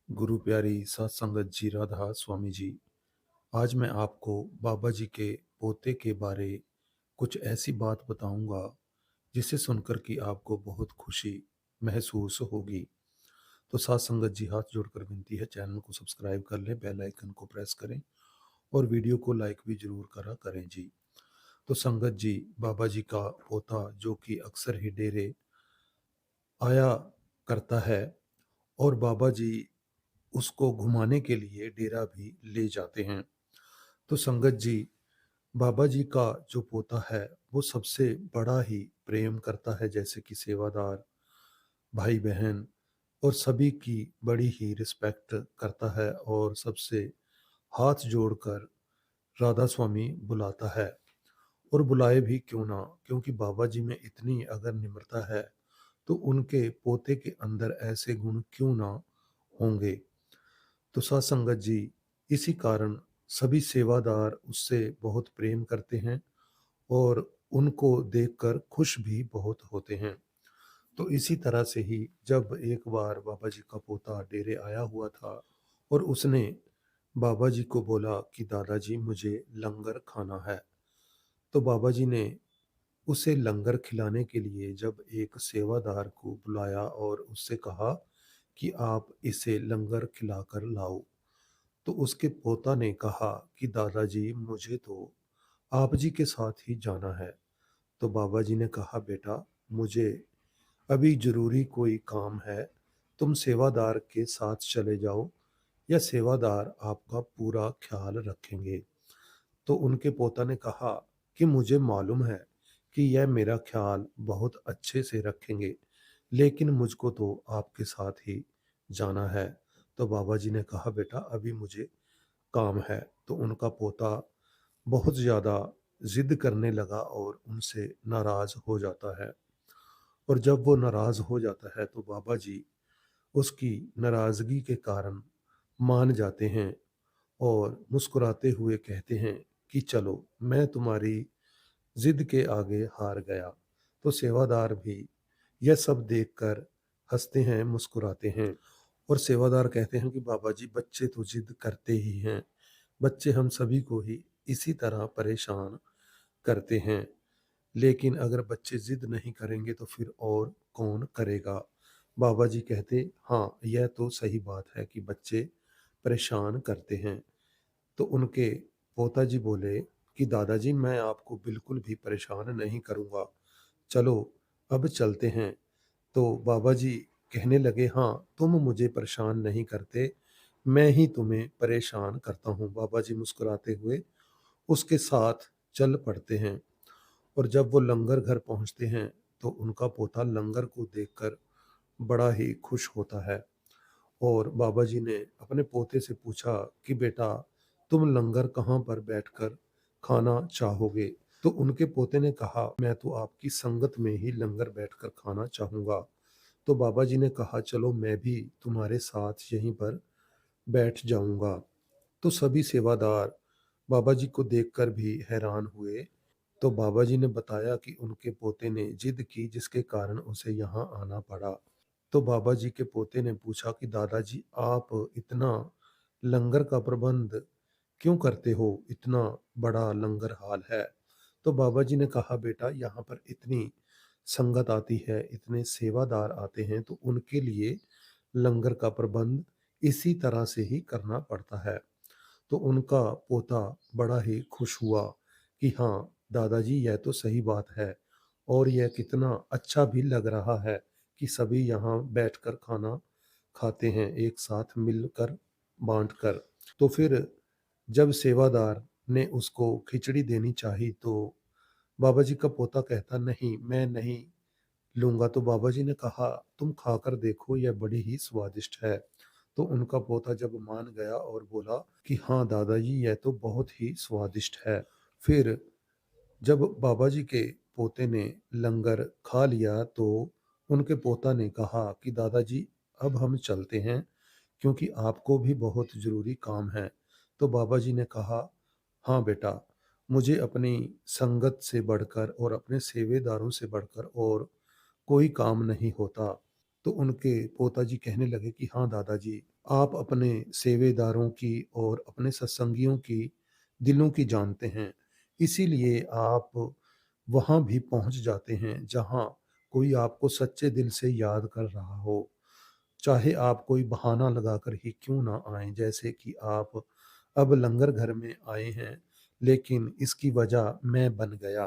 गुरु प्यारी सात संगत जी राधा स्वामी जी। आज मैं आपको बाबा जी के पोते के बारे कुछ ऐसी बात बताऊंगा जिसे सुनकर कि आपको बहुत खुशी महसूस होगी। तो सात संगत जी हाथ जोड़कर विनती है, चैनल को सब्सक्राइब कर लें, बेल आइकन को प्रेस करें और वीडियो को लाइक भी जरूर करा करें जी। तो संगत जी, बाबा जी का पोता जो कि अक्सर ही डेरे आया करता है और बाबा जी उसको घुमाने के लिए डेरा भी ले जाते हैं। तो संगत जी, बाबा जी का जो पोता है वो सबसे बड़ा ही प्रेम करता है, जैसे कि सेवादार, भाई बहन और सभी की बड़ी ही रिस्पेक्ट करता है और सबसे हाथ जोड़कर राधा स्वामी बुलाता है। और बुलाए भी क्यों ना, क्योंकि बाबा जी में इतनी अगर निम्रता है तो उनके पोते के अंदर ऐसे गुण क्यों ना होंगे। तो साथ संगत जी, इसी कारण सभी सेवादार उससे बहुत प्रेम करते हैं और उनको देखकर खुश भी बहुत होते हैं। तो इसी तरह से ही जब एक बार बाबा जी का पोता डेरे आया हुआ था और उसने बाबा जी को बोला कि दादाजी मुझे लंगर खाना है, तो बाबा जी ने उसे लंगर खिलाने के लिए जब एक सेवादार को बुलाया और उससे कहा कि आप इसे लंगर खिलाकर लाओ, तो उसके पोता ने कहा कि दादाजी मुझे तो आप जी के साथ ही जाना है। तो बाबा जी ने कहा, बेटा मुझे अभी जरूरी कोई काम है, तुम सेवादार के साथ चले जाओ या सेवादार आपका पूरा ख्याल रखेंगे। तो उनके पोता ने कहा कि मुझे मालूम है कि यह मेरा ख्याल बहुत अच्छे से रखेंगे, लेकिन मुझको तो आपके साथ ही जाना है। तो बाबा जी ने कहा, बेटा अभी मुझे काम है। तो उनका पोता बहुत ज़्यादा जिद करने लगा और उनसे नाराज हो जाता है। और जब वो नाराज हो जाता है तो बाबा जी उसकी नाराजगी के कारण मान जाते हैं और मुस्कुराते हुए कहते हैं कि चलो, मैं तुम्हारी जिद के आगे हार गया। तो सेवादार भी यह सब देखकर हंसते हैं, मुस्कुराते हैं और सेवादार कहते हैं कि बाबा जी बच्चे तो जिद करते ही हैं, बच्चे हम सभी को ही इसी तरह परेशान करते हैं, लेकिन अगर बच्चे जिद नहीं करेंगे तो फिर और कौन करेगा। बाबा जी कहते, हाँ यह तो सही बात है कि बच्चे परेशान करते हैं। तो उनके पोता जी बोले कि दादाजी मैं आपको बिल्कुल भी परेशान नहीं करूँगा, चलो अब चलते हैं। तो बाबा जी कहने लगे, हाँ तुम मुझे परेशान नहीं करते, मैं ही तुम्हें परेशान करता हूँ। बाबा जी मुस्कुराते हुए उसके साथ चल पड़ते हैं और जब वो लंगर घर पहुँचते हैं तो उनका पोता लंगर को देखकर बड़ा ही खुश होता है और बाबा जी ने अपने पोते से पूछा कि बेटा तुम लंगर कहाँ पर बैठकर खाना चाहोगे। तो उनके पोते ने कहा, मैं तो आपकी संगत में ही लंगर बैठकर खाना चाहूँगा। तो बाबा जी ने कहा, चलो मैं भी तुम्हारे साथ यहीं पर बैठ जाऊँगा। तो सभी सेवादार बाबा जी को देखकर भी हैरान हुए। तो बाबा जी ने बताया कि उनके पोते ने जिद की जिसके कारण उसे यहाँ आना पड़ा। तो बाबा जी के पोते ने पूछा कि दादाजी आप इतना लंगर का प्रबंध क्यों करते हो, इतना बड़ा लंगर हाल है। तो बाबा जी ने कहा, बेटा यहाँ पर इतनी संगत आती है, इतने सेवादार आते हैं, तो उनके लिए लंगर का प्रबंध इसी तरह से ही करना पड़ता है। तो उनका पोता बड़ा ही खुश हुआ कि हाँ दादाजी यह तो सही बात है और यह कितना अच्छा भी लग रहा है कि सभी यहाँ बैठकर खाना खाते हैं, एक साथ मिलकर बांटकर। तो फिर जब सेवादार ने उसको खिचड़ी देनी चाही तो बाबा जी का पोता कहता, नहीं मैं नहीं लूँगा। तो बाबा जी ने कहा, तुम खाकर देखो यह बड़ी ही स्वादिष्ट है। तो उनका पोता जब मान गया और बोला कि हाँ दादाजी यह तो बहुत ही स्वादिष्ट है। फिर जब बाबा जी के पोते ने लंगर खा लिया तो उनके पोता ने कहा कि दादाजी अब हम चलते हैं क्योंकि आपको भी बहुत ज़रूरी काम है। तो बाबा जी ने कहा, हाँ बेटा, मुझे अपनी संगत से बढ़कर और अपने सेवेदारों से बढ़कर और कोई काम नहीं होता। तो उनके पोता जी कहने लगे कि हाँ दादाजी, आप अपने सेवेदारों की और अपने सत्संगियों की दिलों की जानते हैं, इसीलिए आप वहाँ भी पहुँच जाते हैं जहाँ कोई आपको सच्चे दिल से याद कर रहा हो। चाहे आप कोई बहाना लगाकर ही क्यों ना आएँ, जैसे कि आप अब लंगर घर में आए हैं, लेकिन इसकी वजह मैं बन गया।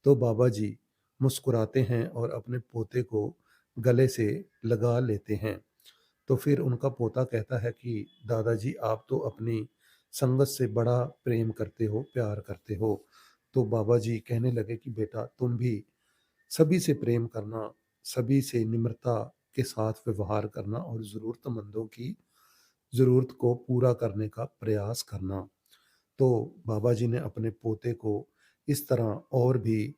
तो बाबा जी मुस्कुराते हैं और अपने पोते को गले से लगा लेते हैं। तो फिर उनका पोता कहता है कि दादाजी, आप तो अपनी संगत से बड़ा प्रेम करते हो, प्यार करते हो। तो बाबा जी कहने लगे कि बेटा, तुम भी सभी से प्रेम करना, सभी से निम्रता के साथ व्यवहार करना और ज़रूरतमंदों की ज़रूरत को पूरा करने का प्रयास करना। तो बाबा जी ने अपने पोते को इस तरह और भी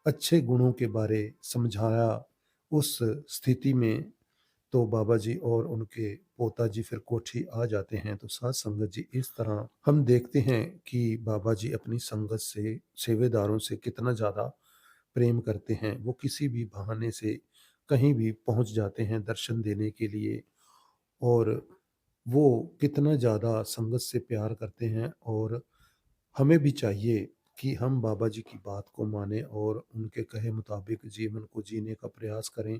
अच्छे गुणों के बारे समझाया। उस स्थिति में तो बाबा जी और उनके पोता जी फिर कोठी आ जाते हैं। तो साध संगत जी, इस तरह हम देखते हैं कि बाबा जी अपनी संगत से, सेवेदारों से कितना ज़्यादा प्रेम करते हैं। वो किसी भी बहाने से कहीं भी पहुंच जाते हैं दर्शन देने के लिए, और वो कितना ज़्यादा संगत से प्यार करते हैं। और हमें भी चाहिए कि हम बाबा जी की बात को मानें और उनके कहे मुताबिक जीवन को जीने का प्रयास करें।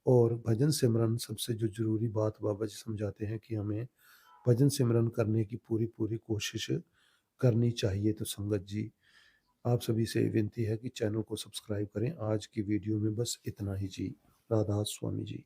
और भजन सिमरन सबसे जो ज़रूरी बात बाबा जी समझाते हैं कि हमें भजन सिमरन करने की पूरी पूरी कोशिश करनी चाहिए। तो संगत जी, आप सभी से विनती है कि चैनल को सब्सक्राइब करें। आज की वीडियो में बस इतना ही जी। राधा स्वामी जी।